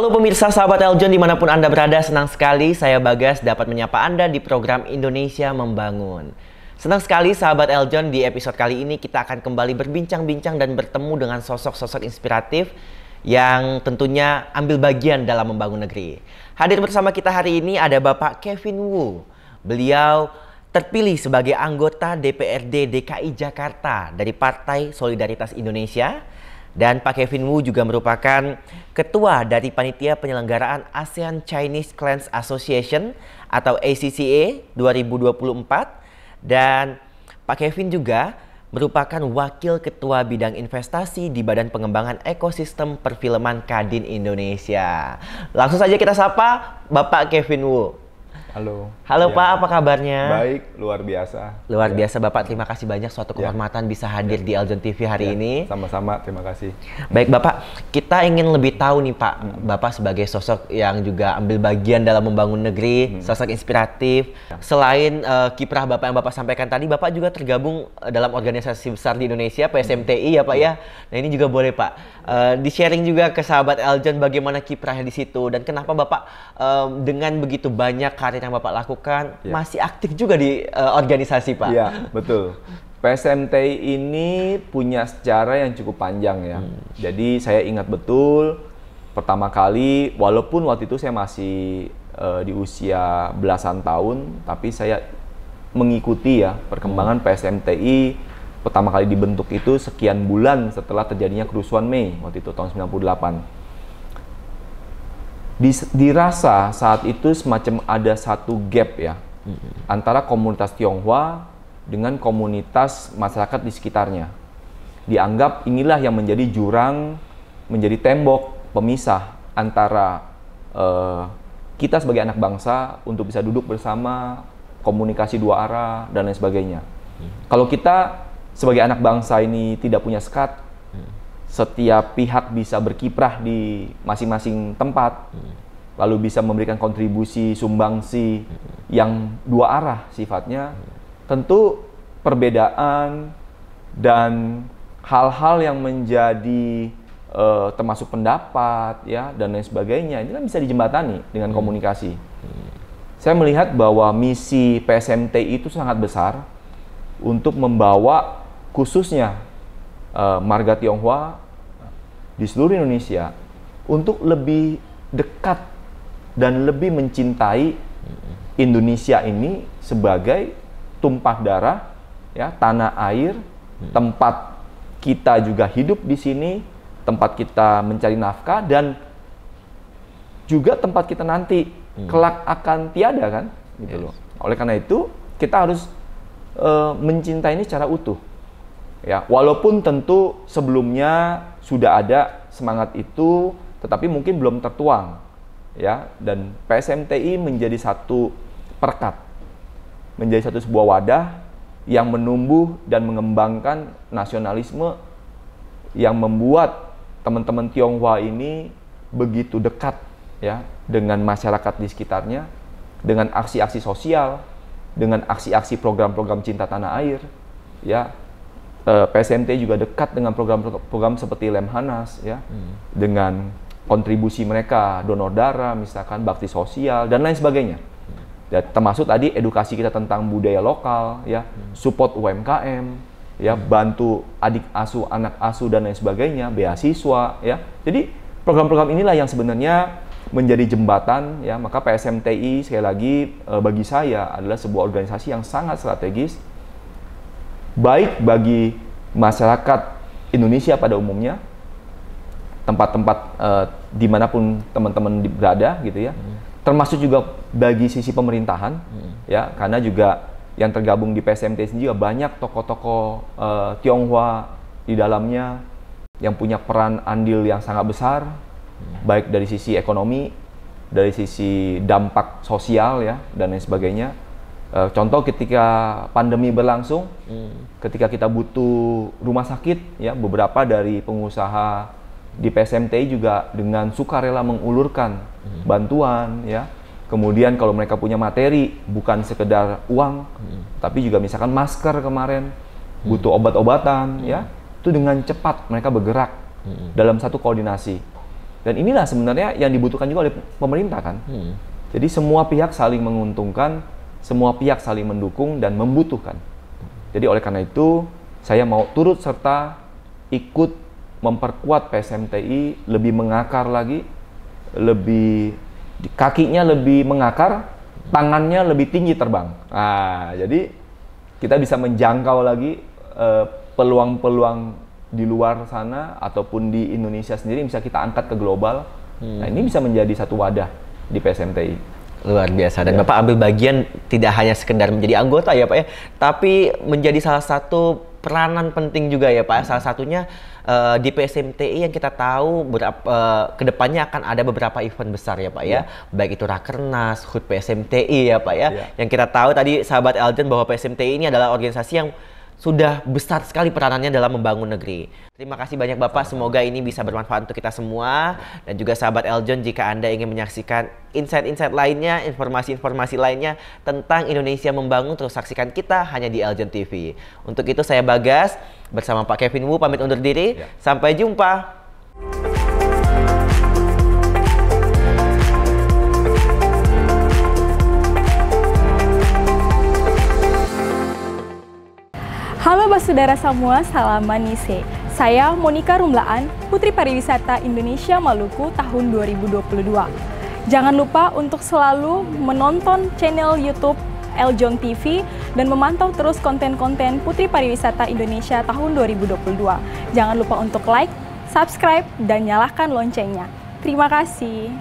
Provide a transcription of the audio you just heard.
Halo pemirsa sahabat Eljon dimanapun Anda berada, senang sekali saya Bagas dapat menyapa Anda di program Indonesia Membangun. Senang sekali sahabat Eljon, di episode kali ini kita akan kembali berbincang-bincang dan bertemu dengan sosok-sosok inspiratif yang tentunya ambil bagian dalam membangun negeri. Hadir bersama kita hari ini ada Bapak Kevin Wu. Beliau terpilih sebagai anggota DPRD DKI Jakarta dari Partai Solidaritas Indonesia. Dan Pak Kevin Wu juga merupakan ketua dari Panitia Penyelenggaraan ASEAN Chinese Clans Association atau ACCA 2024. Dan Pak Kevin juga merupakan Wakil Ketua Bidang Investasi di Badan Pengembangan Ekosistem Perfilman Kadin Indonesia. Langsung saja kita sapa Bapak Kevin Wu. Halo. Halo ya. Pak, apa kabarnya? Baik, luar biasa. Luar biasa Bapak, terima kasih banyak, suatu kehormatan bisa hadir di Eljon TV hari ini. Sama-sama, terima kasih. Baik Bapak, kita ingin lebih tahu nih Pak, Bapak sebagai sosok yang juga ambil bagian dalam membangun negeri, sosok inspiratif. Selain kiprah Bapak yang Bapak sampaikan tadi, Bapak juga tergabung dalam organisasi besar di Indonesia, PSMTI ya Pak ya. Nah ini juga boleh Pak, di-sharing juga ke sahabat Eljon bagaimana kiprahnya di situ dan kenapa Bapak dengan begitu banyak karir yang Bapak lakukan masih aktif juga di organisasi Pak. Iya, betul. PSMTI ini punya sejarah yang cukup panjang ya. Jadi saya ingat betul pertama kali, walaupun waktu itu saya masih di usia belasan tahun, tapi saya mengikuti ya perkembangan PSMTI. Pertama kali dibentuk itu sekian bulan setelah terjadinya kerusuhan Mei waktu itu tahun 98. Dirasa saat itu semacam ada satu gap ya antara komunitas Tionghoa dengan komunitas masyarakat di sekitarnya. Dianggap inilah yang menjadi jurang, menjadi tembok pemisah antara kita sebagai anak bangsa untuk bisa duduk bersama, komunikasi dua arah dan lain sebagainya. Kalau kita sebagai anak bangsa ini tidak punya sekat, setiap pihak bisa berkiprah di masing-masing tempat, lalu bisa memberikan kontribusi, sumbangsi yang dua arah sifatnya, tentu perbedaan dan hal-hal yang menjadi termasuk pendapat ya dan lain sebagainya, ini kan bisa dijembatani dengan komunikasi. Saya melihat bahwa misi PSMTI itu sangat besar untuk membawa khususnya marga Tionghoa di seluruh Indonesia untuk lebih dekat dan lebih mencintai Indonesia ini sebagai tumpah darah ya, tanah air, tempat kita juga hidup di sini, tempat kita mencari nafkah dan juga tempat kita nanti kelak akan tiada kan gitu loh. Oleh karena itu kita harus mencintai ini secara utuh. Ya, walaupun tentu sebelumnya sudah ada semangat itu, tetapi mungkin belum tertuang, ya. Dan PSMTI menjadi satu perekat, menjadi satu sebuah wadah yang menumbuh dan mengembangkan nasionalisme yang membuat teman-teman Tionghoa ini begitu dekat, ya, dengan masyarakat di sekitarnya, dengan aksi-aksi sosial, dengan aksi-aksi program-program cinta tanah air, ya. PSMTI juga dekat dengan program-program seperti Lemhanas ya, dengan kontribusi mereka, donor darah, misalkan bakti sosial dan lain sebagainya. Ya, termasuk tadi edukasi kita tentang budaya lokal, ya, support UMKM, ya, bantu adik asuh, anak asuh dan lain sebagainya, beasiswa, ya. Jadi program-program inilah yang sebenarnya menjadi jembatan, ya. Maka PSMTI sekali lagi bagi saya adalah sebuah organisasi yang sangat strategis, baik bagi masyarakat Indonesia pada umumnya, tempat-tempat dimanapun teman-teman berada gitu ya, termasuk juga bagi sisi pemerintahan, ya, karena juga yang tergabung di PSMTI sendiri juga banyak tokoh-tokoh Tionghoa di dalamnya yang punya peran andil yang sangat besar, baik dari sisi ekonomi, dari sisi dampak sosial ya dan lain sebagainya. Contoh ketika pandemi berlangsung, ketika kita butuh rumah sakit, ya, beberapa dari pengusaha di PSMTI juga dengan sukarela mengulurkan bantuan, ya. Kemudian kalau mereka punya materi, bukan sekedar uang, tapi juga misalkan masker kemarin, butuh obat-obatan, ya, itu dengan cepat mereka bergerak dalam satu koordinasi. Dan inilah sebenarnya yang dibutuhkan juga oleh pemerintah kan. Jadi semua pihak saling menguntungkan, semua pihak saling mendukung dan membutuhkan. Jadi oleh karena itu, saya mau turut serta ikut memperkuat PSMTI lebih mengakar lagi, kakinya lebih mengakar, tangannya lebih tinggi terbang. Nah, jadi kita bisa menjangkau lagi peluang-peluang di luar sana ataupun di Indonesia sendiri bisa kita angkat ke global. Nah, ini bisa menjadi satu wadah di PSMTI. Luar biasa. Dan Bapak ambil bagian tidak hanya sekedar menjadi anggota ya Pak ya, tapi menjadi salah satu peranan penting juga ya Pak. Salah satunya di PSMTI yang kita tahu kedepannya akan ada beberapa event besar ya Pak ya. Baik itu Rakernas, HUT PSMTI ya Pak ya. Yang kita tahu tadi sahabat Eljon bahwa PSMTI ini adalah organisasi yang sudah besar sekali peranannya dalam membangun negeri. Terima kasih banyak Bapak, semoga ini bisa bermanfaat untuk kita semua. Dan juga sahabat Eljon, jika Anda ingin menyaksikan insight-insight lainnya, informasi-informasi lainnya tentang Indonesia Membangun, terus saksikan kita hanya di Eljon TV. Untuk itu saya Bagas, bersama Pak Kevin Wu pamit undur diri. Sampai jumpa. Halo Basudara semua, salam manise. Saya Monica Rumlaan, Putri Pariwisata Indonesia Maluku tahun 2022. Jangan lupa untuk selalu menonton channel YouTube Eljon TV dan memantau terus konten-konten Putri Pariwisata Indonesia tahun 2022. Jangan lupa untuk like, subscribe, dan nyalakan loncengnya. Terima kasih.